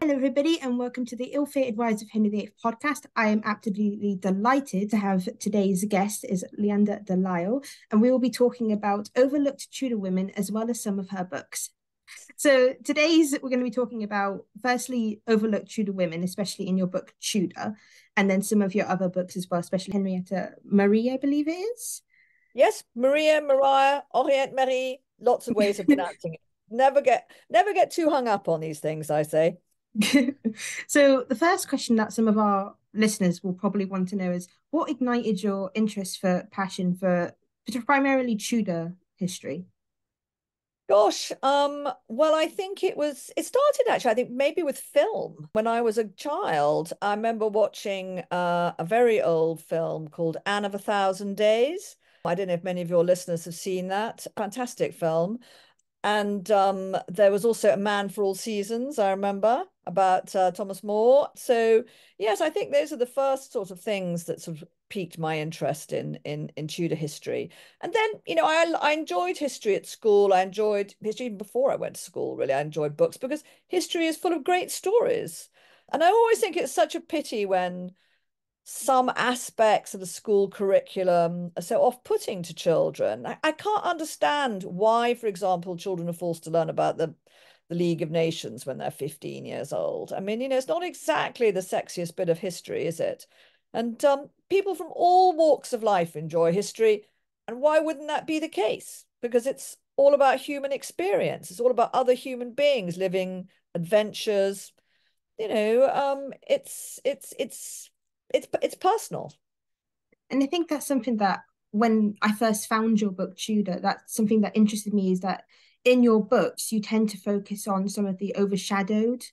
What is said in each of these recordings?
Hello, everybody, and welcome to the Ill-Fated Rise of Henry VIII podcast. I am absolutely delighted to have today's guest is Leanda de Lisle, and we will be talking about overlooked Tudor women as well as some of her books. So we're going to be talking about, firstly, overlooked Tudor women, especially in your book Tudor, and then some of your other books as well, especially Henrietta Marie, I believe it is. Yes, Maria, Mariah, Henriette Marie, lots of ways of pronouncing it. Never get too hung up on these things, I say. So the first question that some of our listeners will probably want to know is what ignited your interest for passion for primarily Tudor history? Gosh, well, I think it started actually, I think maybe with film. When I was a child, I remember watching a very old film called Anne of a Thousand Days. I don't know if many of your listeners have seen that. Fantastic film. And there was also A Man for All Seasons, I remember, about Thomas More. So yes, I think those are the first sort of things that sort of piqued my interest in Tudor history. And then, I enjoyed history at school. I enjoyed history even before I went to school, really. I enjoyed books because history is full of great stories. And I always think it's such a pity when some aspects of the school curriculum are so off-putting to children. I can't understand why, for example, children are forced to learn about the League of Nations when they're 15 years old. I mean, it's not exactly the sexiest bit of history, is it? And people from all walks of life enjoy history. And why wouldn't that be the case? Because it's all about human experience. It's all about other human beings living adventures. It's personal. And I think that's something that when I first found your book Tudor, that's something that interested me is that in your books you tend to focus on some of the overshadowed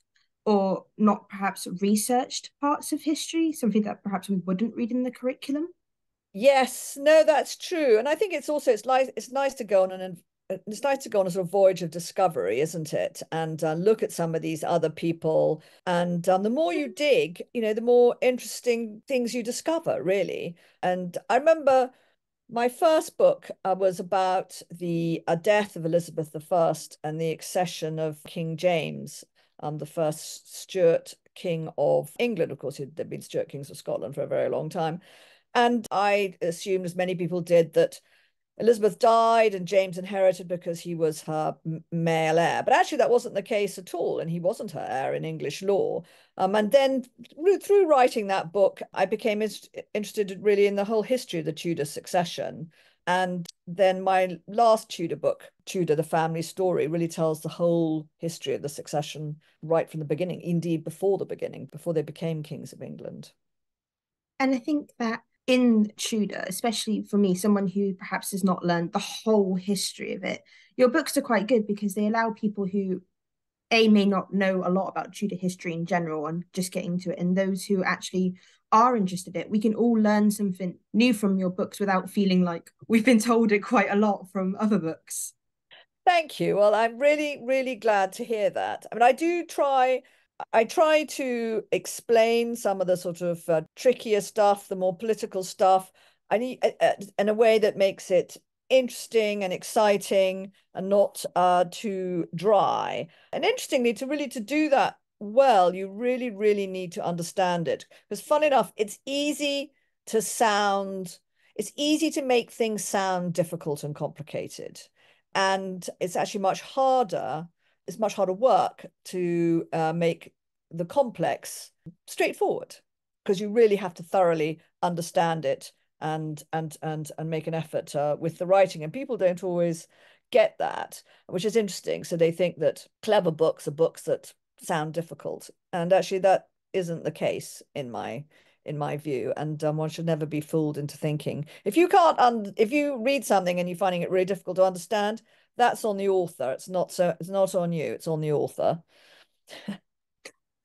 or not perhaps researched parts of history, something that perhaps we wouldn't read in the curriculum. Yes, no, that's true. And I think it's nice to go on it's nice to go on a sort of voyage of discovery, isn't it? And look at some of these other people. And the more you dig, the more interesting things you discover, really. And I remember my first book was about the death of Elizabeth I and the accession of King James, the first Stuart king of England. Of course, there'd been Stuart kings of Scotland for a very long time. And I assumed, as many people did, that Elizabeth died and James inherited because he was her male heir. But actually, that wasn't the case at all. And he wasn't her heir in English law. And then through writing that book, I became interested really in the whole history of the Tudor succession. And then my last Tudor book, Tudor, the Family Story, really tells the whole history of the succession right from the beginning, indeed before the beginning, before they became kings of England. And I think that in Tudor, especially for me, someone who perhaps has not learned the whole history of it, your books are quite good because they allow people who may not know a lot about Tudor history in general and just getting to it, and those who actually are interested in it, we can all learn something new from your books without feeling like we've been told it quite a lot from other books. Thank you. Well, I'm really, really glad to hear that. I mean, I try to explain some of the sort of trickier stuff, the more political stuff, I need in a way that makes it interesting and exciting and not too dry. And interestingly, to do that well, you really, really need to understand it. Because fun enough, it's easy to make things sound difficult and complicated. And it's much harder work to make the complex straightforward because you really have to thoroughly understand it and make an effort with the writing. And people don't always get that, which is interesting. So they think that clever books are books that sound difficult, and actually that isn't the case in my view. And one should never be fooled into thinking if you read something and you're finding it really difficult to understand, that's on the author. It's not on you, it's on the author.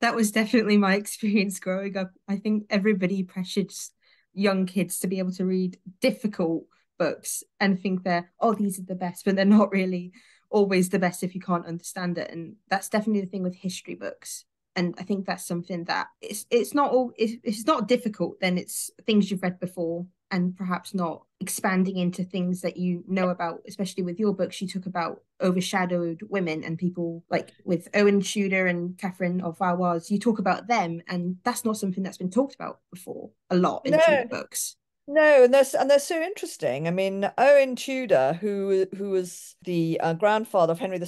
That was definitely my experience growing up. I think everybody pressures young kids to be able to read difficult books and think these are the best, but they're not really always the best if you can't understand it. And that's definitely the thing with history books. And I think that's something that it's not difficult, then it's things you've read before and perhaps not expanding into things that you know about, especially with your books. You talk about overshadowed women and people like with Owen Tudor and Catherine of Valois. You talk about them, and that's not something that's been talked about before a lot in No, Tudor books. no, and they're so interesting. I mean, Owen Tudor, who was the grandfather of Henry VII,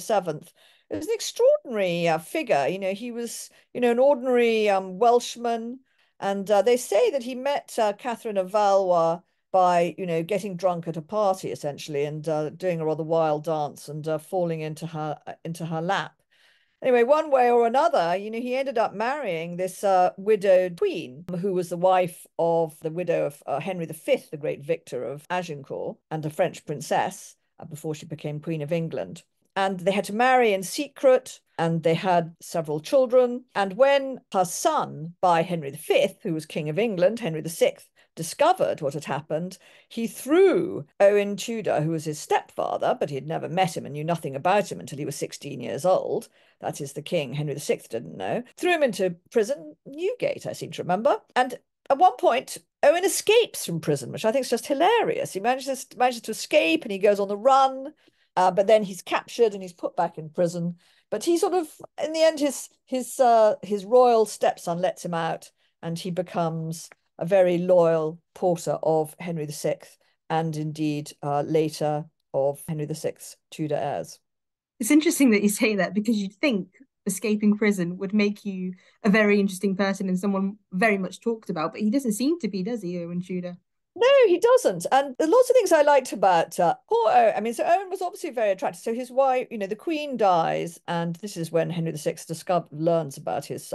was an extraordinary figure. You know, he was, an ordinary Welshman, and they say that he met Catherine of Valois by, getting drunk at a party essentially, and doing a rather wild dance and falling into her lap. Anyway, one way or another, he ended up marrying this widowed queen, who was the wife of the widow of Henry V, the great victor of Agincourt, and a French princess before she became Queen of England. And they had to marry in secret, and they had several children. And when her son, by Henry V, who was King of England, Henry VI, discovered what had happened, he threw Owen Tudor, who was his stepfather, but he had never met him and knew nothing about him until he was 16 years old. That is, the king, Henry VI, didn't know. Threw him into prison, Newgate, I seem to remember. And at one point, Owen escapes from prison, which I think is just hilarious. He manages to escape and he goes on the run, but then he's captured and he's put back in prison. But he sort of, in the end, his royal stepson lets him out, and he becomes a very loyal porter of Henry VI, and indeed later of Henry VI's Tudor heirs. It's interesting that you say that because you'd think escaping prison would make you a very interesting person and someone very much talked about, but he doesn't seem to be, does he, Owen Tudor? No, he doesn't. And there's lots of things I liked about poor Owen. I mean, so Owen was obviously very attractive. So his wife, the Queen dies, and this is when Henry VI learns about his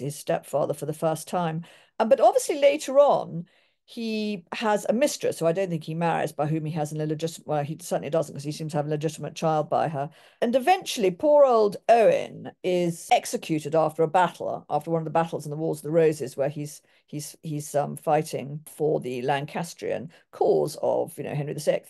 stepfather for the first time. But obviously later on, he has a mistress who I don't think he marries, by whom he has an illegitimate, well, he certainly doesn't, because he seems to have a legitimate child by her. And eventually, poor old Owen is executed after a battle, after one of the battles in the Wars of the Roses, where he's fighting for the Lancastrian cause of Henry VI,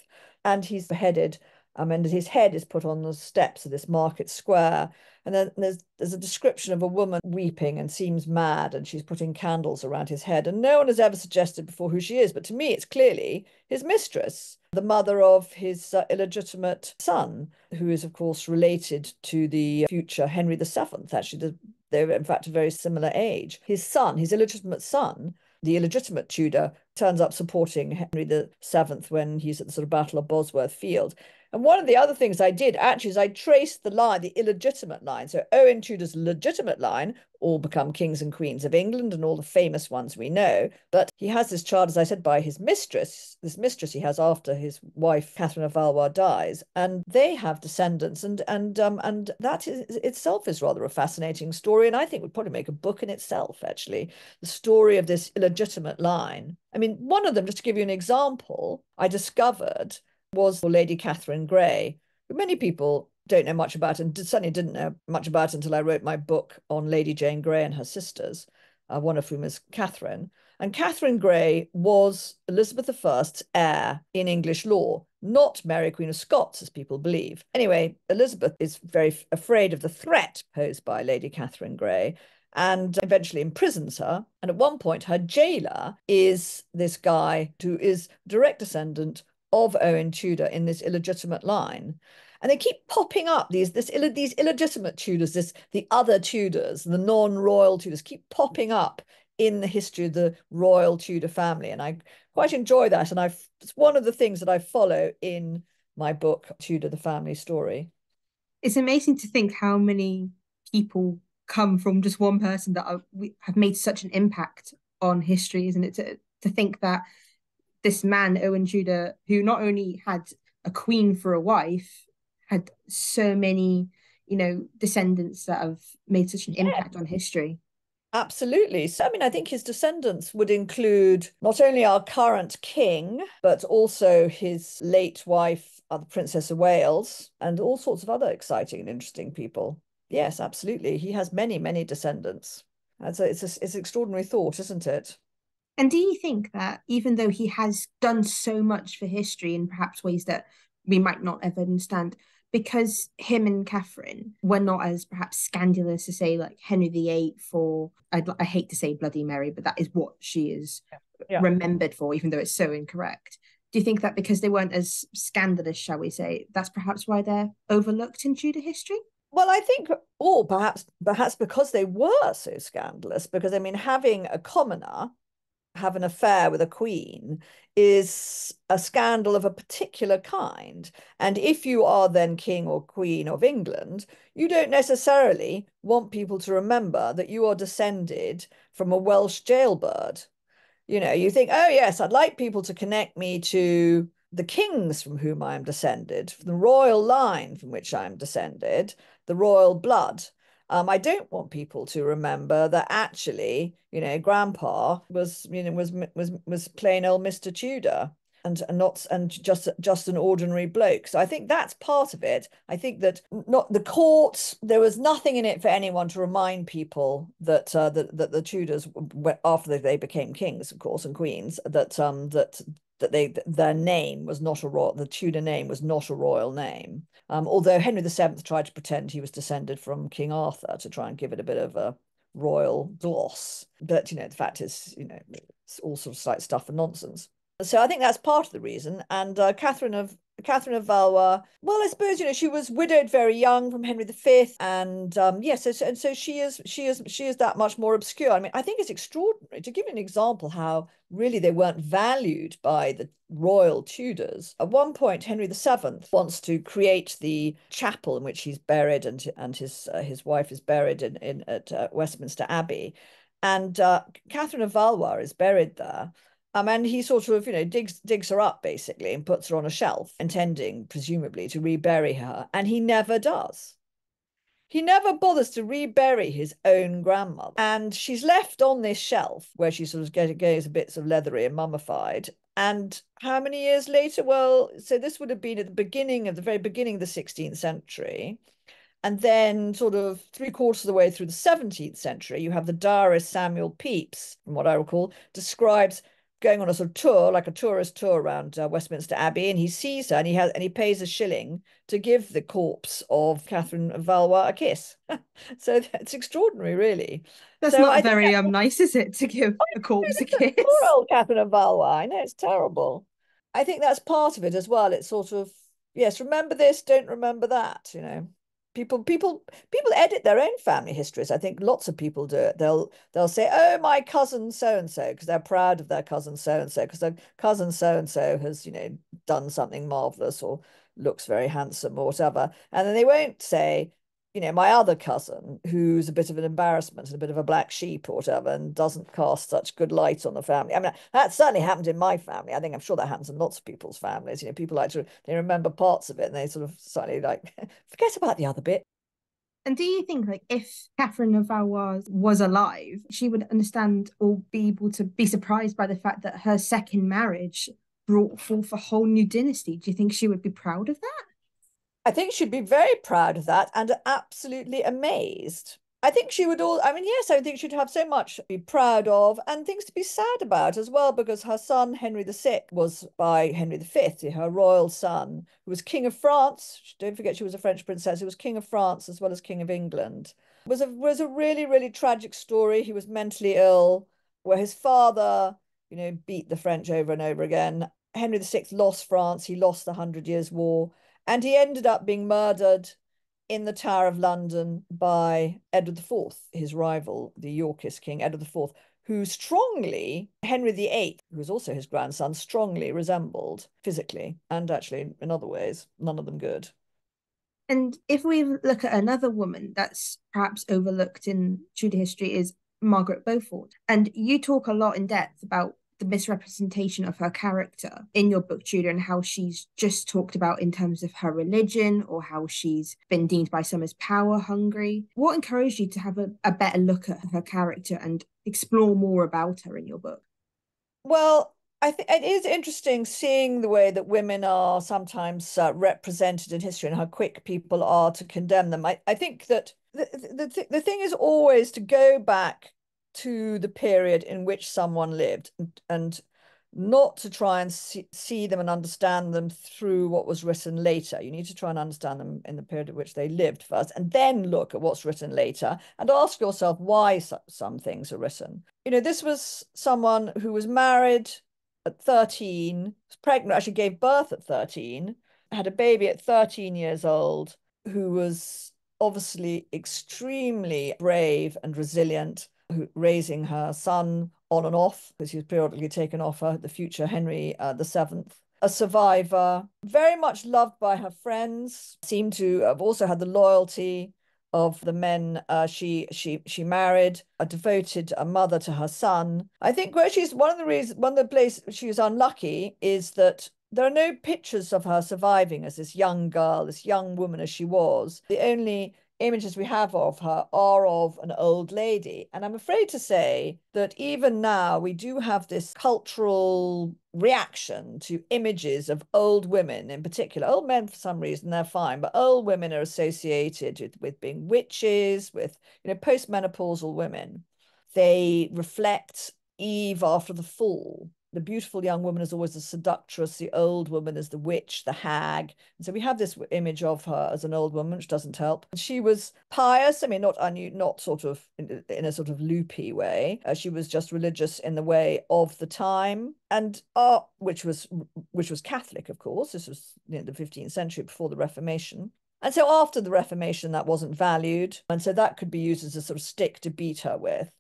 and he's beheaded. And his head is put on the steps of this market square. And then there's a description of a woman weeping and seems mad, and she's putting candles around his head. And no one has ever suggested before who she is, but to me, it's clearly his mistress, the mother of his illegitimate son, who is, of course, related to the future Henry VII. Actually, they're in fact a very similar age. His son, his illegitimate son, the illegitimate Tudor, turns up supporting Henry VII when he's at the sort of Battle of Bosworth Field. And one of the other things I did actually is I traced the line, the illegitimate line. So Owen Tudor's legitimate line all become kings and queens of England and all the famous ones we know. But he has this child, as I said, by his mistress, this mistress he has after his wife, Catherine of Valois, dies. And they have descendants. And that itself is rather a fascinating story. And I think would probably make a book in itself, actually, the story of this illegitimate line. I mean, one of them, just to give you an example, I discovered was Lady Catherine Grey, who many people don't know much about, and certainly didn't know much about until I wrote my book on Lady Jane Grey and her sisters, one of whom is Catherine. And Catherine Grey was Elizabeth I's heir in English law, not Mary Queen of Scots, as people believe. Anyway, Elizabeth is very afraid of the threat posed by Lady Catherine Grey, and eventually imprisons her. And at one point, her jailer is this guy who is direct descendant of Owen Tudor in this illegitimate line. And they keep popping up, these illegitimate Tudors, the other Tudors, the non-royal Tudors, keep popping up in the history of the royal Tudor family. And I quite enjoy that. And it's one of the things that I follow in my book, Tudor, the Family Story. It's amazing to think how many people come from just one person that have made such an impact on history, isn't it? To think that this man, Owen Tudor, who not only had a queen for a wife, had so many, descendants that have made such an impact on history. Absolutely. So, I mean, I think his descendants would include not only our current king, but also his late wife, the Princess of Wales, and all sorts of other exciting and interesting people. Yes, absolutely. He has many, many descendants. It's an extraordinary thought, isn't it? And do you think that even though he has done so much for history in perhaps ways that we might not ever understand, because him and Catherine were not as perhaps scandalous as say like Henry VIII, or I hate to say Bloody Mary, but that is what she is Yeah. remembered for, even though it's so incorrect. Do you think that because they weren't as scandalous, shall we say, that's perhaps why they're overlooked in Tudor history? Well, I think, or perhaps because they were so scandalous, because I mean, having a commoner have an affair with a queen is a scandal of a particular kind. And if you are then king or queen of England, you don't necessarily want people to remember that you are descended from a Welsh jailbird. You know, you think, oh, yes, I'd like people to connect me to the kings from whom I am descended, from the royal line from which I am descended, the royal blood. I don't want people to remember that actually, you know, Grandpa was, you know, was plain old Mr. Tudor and not and just an ordinary bloke. So I think that's part of it. I think that not the court, there was nothing in it for anyone to remind people that that the Tudors, after they became kings, of course, and queens, that their name was not a royal, the Tudor name was not a royal name. Although Henry VII tried to pretend he was descended from King Arthur to try and give it a bit of a royal gloss. But, you know, the fact is, you know, it's all sorts of like stuff and nonsense. So I think that's part of the reason. And Catherine of Valois, well, I suppose, you know, she was widowed very young from Henry V, and yes, and so she is that much more obscure. I mean, I think it's extraordinary to give you an example how really they weren't valued by the royal Tudors. At one point, Henry VII wants to create the chapel in which he's buried, and his wife is buried in at Westminster Abbey, and Catherine of Valois is buried there. And he sort of, you know, digs her up basically and puts her on a shelf, intending presumably to rebury her, and he never does. He never bothers to rebury his own grandmother. And she's left on this shelf where she sort of gets bits of leathery and mummified. And how many years later? Well, so this would have been at the very beginning of the 16th century. And then, sort of three-quarters of the way through the 17th century, you have the diarist Samuel Pepys, from what I recall, describes going on a sort of tour, like a tourist tour around Westminster Abbey, and he sees her, and he pays a shilling to give the corpse of Catherine of Valois a kiss. So it's extraordinary, really. That's So not I think very nice, is it, to give a corpse a poor kiss? old Catherine of Valois. I know it's terrible. I think that's part of it as well. It's sort of, yes, remember this, don't remember that, you know. People edit their own family histories. I think lots of people do it. They'll say, "Oh, my cousin so and so," because they're proud of their cousin so and so, because their cousin so and so has, you know, done something marvelous or looks very handsome or whatever. And then they won't say, you know, my other cousin, who's a bit of an embarrassment and a bit of a black sheep or whatever, and doesn't cast such good light on the family. I mean, that certainly happened in my family. I think I'm sure that happens in lots of people's families. You know, people like to, they remember parts of it and they sort of slightly like forget about the other bit. And do you think, like, if Catherine of Valois was alive, she would understand or be able to be surprised by the fact that her second marriage brought forth a whole new dynasty? Do you think she would be proud of that? I think she'd be very proud of that and absolutely amazed. I think she would all, I mean, yes, I think she'd have so much to be proud of and things to be sad about as well, because her son, Henry VI, was by Henry V, her royal son, who was King of France. Don't forget she was a French princess, who was King of France as well as King of England. It was a really, really tragic story. He was mentally ill, where his father, you know, beat the French over and over again. Henry VI lost France, he lost the Hundred Years' War, and he ended up being murdered in the Tower of London by Edward IV, his rival, the Yorkist king, Edward IV, who strongly, Henry VIII, who was also his grandson, strongly resembled physically and actually in other ways, none of them good. And if we look at another woman that's perhaps overlooked in Tudor history is Margaret Beaufort. And you talk a lot in depth about the misrepresentation of her character in your book, Tudor, and how she's just talked about in terms of her religion or how she's been deemed by some as power hungry. What encouraged you to have a better look at her character and explore more about her in your book? Well, I think it is interesting seeing the way that women are sometimes represented in history and how quick people are to condemn them. I think that the thing is always to go back to the period in which someone lived and not to try and see them and understand them through what was written later. You need to try and understand them in the period at which they lived first, and then look at what's written later and ask yourself why some things are written. This was someone who was married at 13, was pregnant, actually gave birth at 13, had a baby at 13 years old, who was obviously extremely brave and resilient, raising her son on and off, because he was periodically taken off her, the future Henry VII. A survivor, very much loved by her friends, seemed to have also had the loyalty of the men she married, a devoted mother to her son. I think where she's one of the places she was unlucky is that there are no pictures of her surviving as this young girl, this young woman as she was. The only images we have of her are of an old lady. And I'm afraid to say that even now we do have this cultural reaction to images of old women in particular. Old men, for some reason, they're fine, but old women are associated with being witches, with, postmenopausal women. They reflect Eve after the fall. The beautiful young woman is always the seductress. The old woman is the witch, the hag. And so we have this image of her as an old woman, which doesn't help. She was pious. I mean, not sort of in a sort of loopy way. She was just religious in the way of the time, and which was Catholic, of course. This was the 15th century, before the Reformation. And so after the Reformation, that wasn't valued, and so that could be used as a sort of stick to beat her with.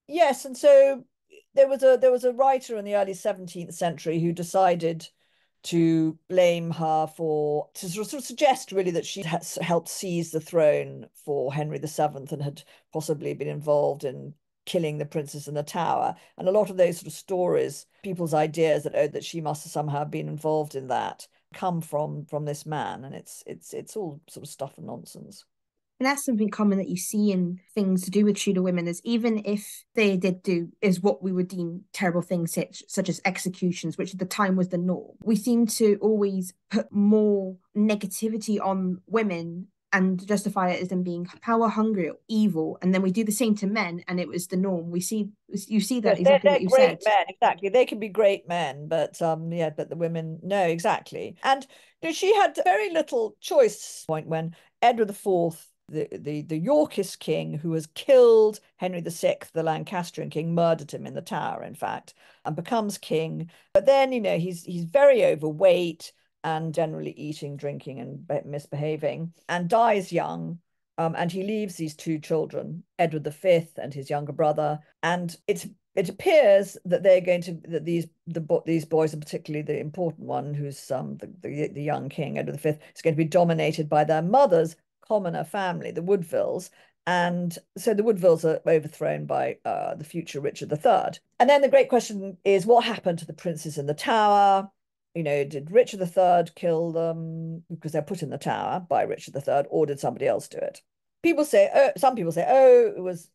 Yes, and so there was a writer in the early 17th century who decided to blame her to sort of suggest really that she had helped seize the throne for Henry VII and had possibly been involved in killing the princess in the Tower. And a lot of those sort of stories, people's ideas that she must have somehow been involved in that, come from this man, and it's all sort of stuff and nonsense. And that's something common that you see in things to do with Tudor women, is even if they did do is what we would deem terrible things, such as executions, which at the time was the norm, we seem to always put more negativity on women and justify it as them being power hungry or evil. And then we do the same to men, and it was the norm. You see that Yes, exactly they're what you great said. men, exactly. They can be great men, but yeah, but the women, no, exactly. And she had very little choice point when Edward IV, the Yorkist king who has killed Henry VI, the Lancastrian king, murdered him in the Tower, in fact, and becomes king. But then, he's very overweight and generally eating, drinking, and misbehaving, and dies young. And he leaves these two children, Edward V and his younger brother. And it appears that they're going to these boys, and particularly the important one, who's the young king, Edward V, is going to be dominated by their mother's commoner family, the Woodvilles. And so the Woodvilles are overthrown by the future Richard III. And then the great question is, what happened to the princes in the Tower? Did Richard III kill them because they're put in the Tower by Richard III, or did somebody else do it? Some people say,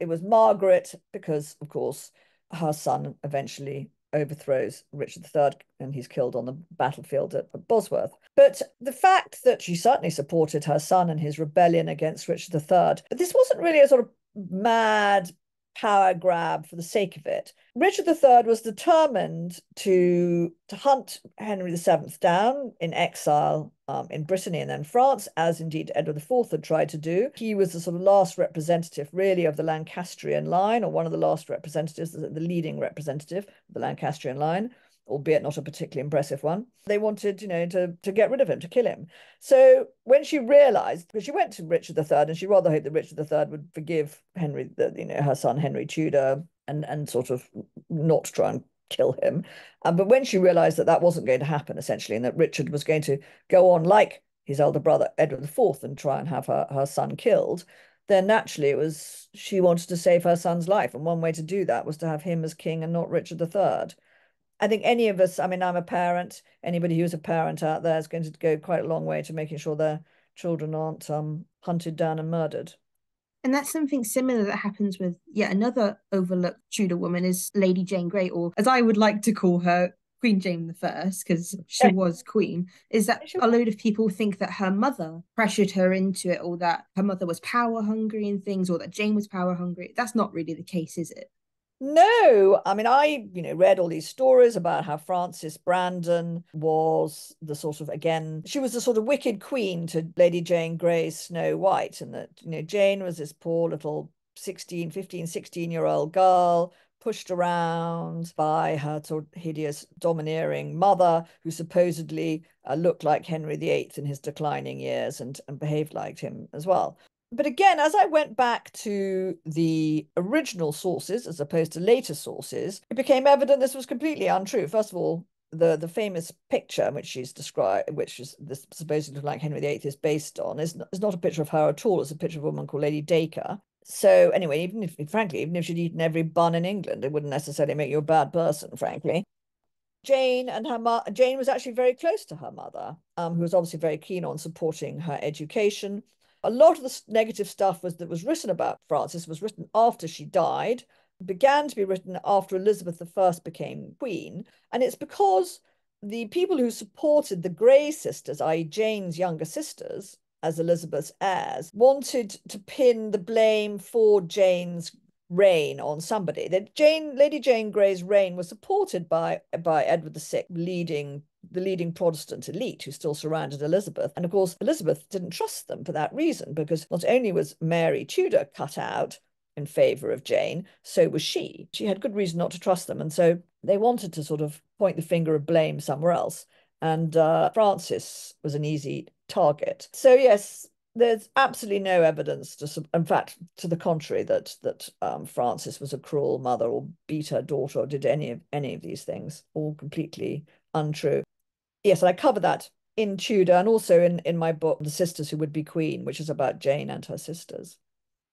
it was Margaret, because, of course, her son eventually overthrows Richard III and he's killed on the battlefield at Bosworth. But the fact that she certainly supported her son in his rebellion against Richard III, but this wasn't really a sort of mad power grab for the sake of it. Richard III was determined to hunt Henry VII down in exile in Brittany and then France, as indeed Edward IV had tried to do. He was the sort of last representative, really, of the Lancastrian line, or one of the last representatives, the leading representative of the Lancastrian line, albeit not a particularly impressive one. They wanted, to get rid of him, to kill him. So when she realized, because she went to Richard III, and she rather hoped that Richard III would forgive Henry, her son Henry Tudor, and sort of not try and kill him. But when she realized that that wasn't going to happen, essentially, and that Richard was going to go on like his elder brother Edward IV and try and have her son killed, then naturally she wanted to save her son's life. And one way to do that was to have him as king and not Richard III. I think any of us, I mean, I'm a parent, anybody who's a parent out there is going to go quite a long way to making sure their children aren't hunted down and murdered. And that's something similar that happens with yet another overlooked Tudor woman, is Lady Jane Grey, or as I would like to call her, Queen Jane the First, because she was queen. Is that a load of people think that her mother pressured her into it, or that her mother was power hungry and things, or that Jane was power hungry. That's not really the case, is it? No, I mean, read all these stories about how Frances Brandon was the sort of, again, she was the sort of wicked queen to Lady Jane Grey's Snow White, and that, Jane was this poor little 16, 15, 16-year-old girl pushed around by her sort of hideous, domineering mother, who supposedly looked like Henry VIII in his declining years and behaved like him as well. But again, as I went back to the original sources as opposed to later sources, it became evident this was completely untrue. First of all, the famous picture which she's described, which is this supposedly like Henry VIII is based on, is not a picture of her at all. It's a picture of a woman called Lady Dacre. So anyway, even if she'd eaten every bun in England, it wouldn't necessarily make you a bad person, frankly. Jane was actually very close to her mother, who was obviously very keen on supporting her education. A lot of the negative stuff that was written about Frances was written after she died, began to be written after Elizabeth I became queen, and it's because the people who supported the Grey sisters, i.e. Jane's younger sisters, as Elizabeth's heirs, wanted to pin the blame for Jane's reign on somebody. Lady Jane Grey's reign was supported by Edward VI, the leading Protestant elite who still surrounded Elizabeth. And of course, Elizabeth didn't trust them for that reason, because not only was Mary Tudor cut out in favour of Jane, so was she. She had good reason not to trust them. And so they wanted to sort of point the finger of blame somewhere else. And Frances was an easy target. So yes, there's absolutely no evidence in fact, to the contrary, that Frances was a cruel mother or beat her daughter or did any of these things. All completely untrue. Yes, I cover that in Tudor and also in my book, The Sisters Who Would Be Queen, which is about Jane and her sisters.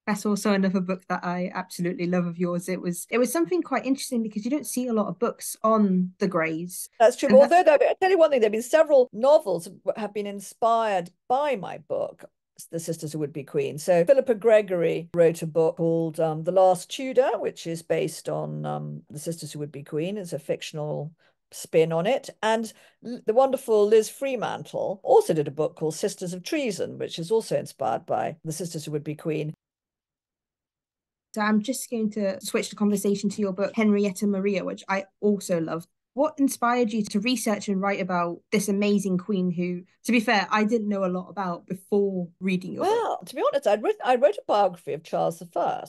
That's also another book that I absolutely love of yours. It was something quite interesting because you don't see a lot of books on the Greys. That's true. And that Although I tell you one thing, there have been several novels have been inspired by my book, The Sisters Who Would Be Queen. So Philippa Gregory wrote a book called The Last Tudor, which is based on The Sisters Who Would Be Queen. It's a fictional spin on it. And the wonderful Liz Fremantle also did a book called Sisters of Treason, which is also inspired by The Sisters Who Would Be Queen. So I'm just going to switch the conversation to your book, Henrietta Maria, which I also love. What inspired you to research and write about this amazing queen who, to be fair, I didn't know a lot about before reading your book? Well, to be honest, I wrote a biography of Charles I,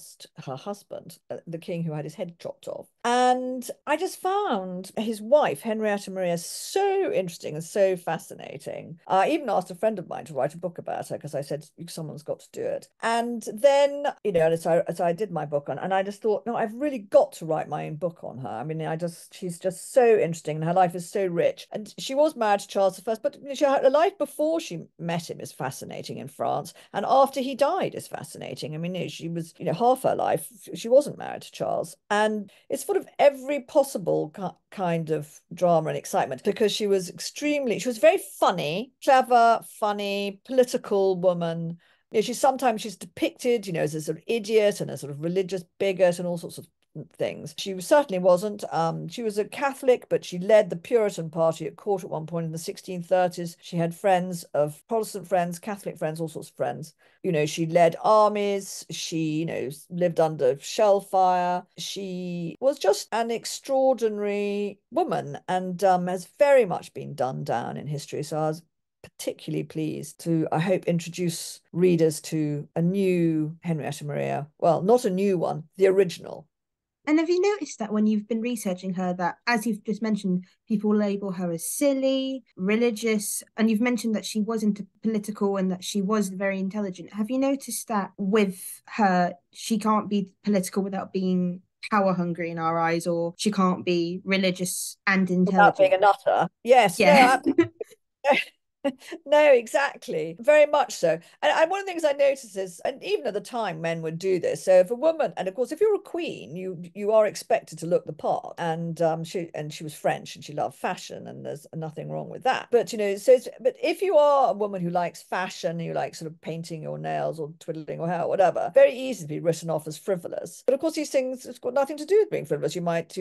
her husband, the king who had his head chopped off. And I just found his wife, Henrietta Maria, so interesting and so fascinating. I even asked a friend of mine to write a book about her because I said, someone's got to do it. And then, as I did my book on, and I just thought, no, I've really got to write my own book on her. I mean, she's just so interesting and her life is so rich. And she was married to Charles I, but her life before she met him is fascinating in France. And after he died is fascinating. I mean, she was, half her life, she wasn't married to Charles. And it's full of every possible kind of drama and excitement because she was very funny, clever, funny, political woman. She's depicted, as a sort of idiot and a sort of religious bigot and all sorts of things. She certainly wasn't. She was a Catholic, but she led the Puritan party at court at one point in the 1630s. She had Protestant friends, Catholic friends, all sorts of friends. She led armies. She, lived under shell fire. She was just an extraordinary woman and has very much been done down in history. So I was particularly pleased to, I hope, introduce readers to a new Henrietta Maria. Well, not a new one, the original. And have you noticed that when you've been researching her, that as you've just mentioned, people label her as silly, religious, and you've mentioned that she wasn't political and that she was very intelligent. Have you noticed that with her, she can't be political without being power hungry in our eyes, or she can't be religious and Without being intelligent? a nutter. Yes, Yeah. no, no, exactly. Very much so. And one of the things I noticed is, and even at the time, men would do this. So if a woman, and of course, if you're a queen, you are expected to look the part. And she was French and she loved fashion, and there's nothing wrong with that. But but if you are a woman who likes fashion, you like sort of painting your nails or twiddling your hair, or whatever, very easy to be written off as frivolous. But of course, these things, it's got nothing to do with being frivolous. You might,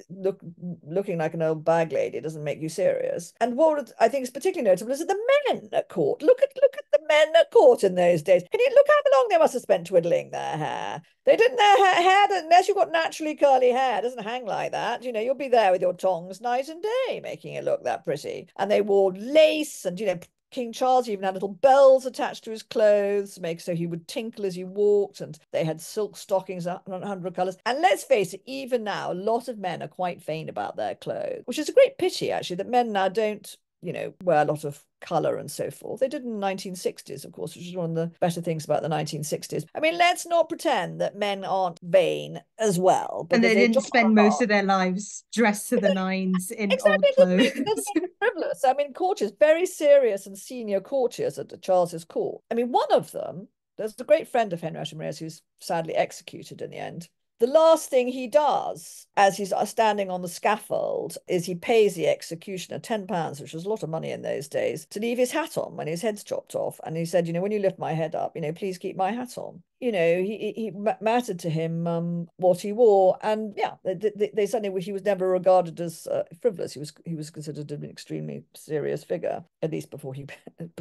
looking like an old bag lady doesn't make you serious. And what I think is particularly notable is that the men at court. Look at the men at court in those days? Can you look how long they must have spent twiddling their hair? They didn't, their hair, unless you've got naturally curly hair, it doesn't hang like that. You know, you'll be there with your tongs night and day, making it look that pretty. And they wore lace and, you know, King Charles even had little bells attached to his clothes, make so he would tinkle as he walked, and they had silk stockings in 100 colours. And let's face it, even now, a lot of men are quite vain about their clothes, which is a great pity, actually, that men now don't, you know, wear a lot of colour and so forth. They did in the 1960s, of course, which is one of the better things about the 1960s. I mean, let's not pretend that men aren't vain as well. And Because they they didn't just spend most of their lives dressed to the nines in exactly, old it doesn't make clothes. it frivolous. I mean, courtiers, very serious and senior courtiers at Charles's court. I mean, one of them, there's a great friend of Henrietta Maria's who's sadly executed in the end. The last thing he does as he's standing on the scaffold is he pays the executioner £10, which was a lot of money in those days, to leave his hat on when his head's chopped off. And he said, you know, when you lift my head up, you know, please keep my hat on. You know, he mattered to him what he wore. And yeah, they suddenly, he was never regarded as frivolous. He was considered an extremely serious figure, at least before he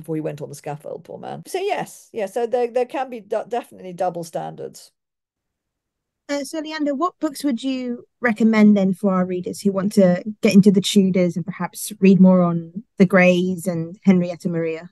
went on the scaffold, poor man. So yes, so there can be definitely double standards. So, Leander, what books would you recommend then for our readers who want to get into the Tudors and perhaps read more on the Greys and Henrietta Maria?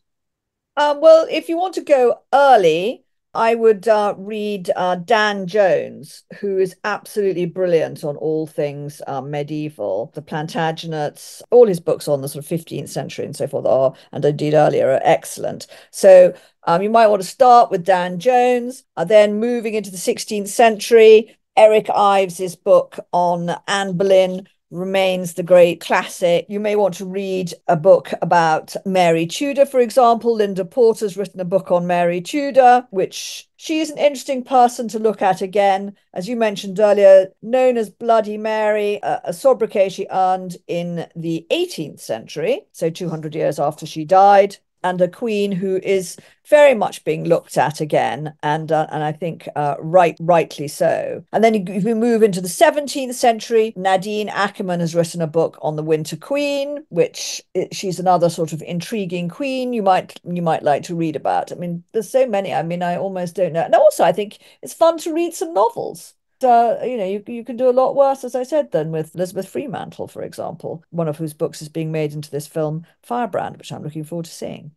Well, if you want to go early, I would read Dan Jones, who is absolutely brilliant on all things medieval, the Plantagenets, all his books on the sort of 15th century and so forth are, and indeed earlier, are excellent. So you might want to start with Dan Jones, then moving into the 16th century, Eric Ives's book on Anne Boleyn remains the great classic. You may want to read a book about Mary Tudor, for example. Linda Porter's written a book on Mary Tudor, which she is an interesting person to look at again. As you mentioned earlier, known as Bloody Mary, a sobriquet she earned in the 18th century, so 200 years after she died, and a queen who is very much being looked at again, and I think rightly so. And then if we move into the 17th century, Nadine Ackerman has written a book on the Winter Queen, which she's another sort of intriguing queen you might like to read about. I mean, there's so many. I mean, I almost don't know. And also, I think it's fun to read some novels. You know, you can do a lot worse, as I said, than with Elizabeth Fremantle, for example, one of whose books is being made into this film Firebrand, which I'm looking forward to seeing.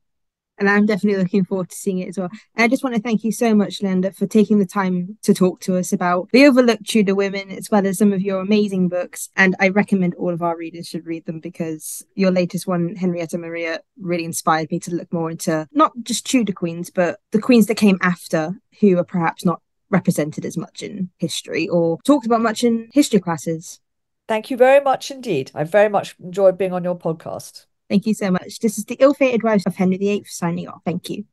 And I'm definitely looking forward to seeing it as well. And I just want to thank you so much, Linda, for taking the time to talk to us about the overlooked Tudor women, as well as some of your amazing books. And I recommend all of our readers should read them because your latest one, Henrietta Maria, really inspired me to look more into not just Tudor queens, but the queens that came after who are perhaps not represented as much in history or talked about much in history classes. Thank you very much indeed. I very much enjoyed being on your podcast. Thank you so much. This is the ill-fated wives of Henry VIII signing off. Thank you.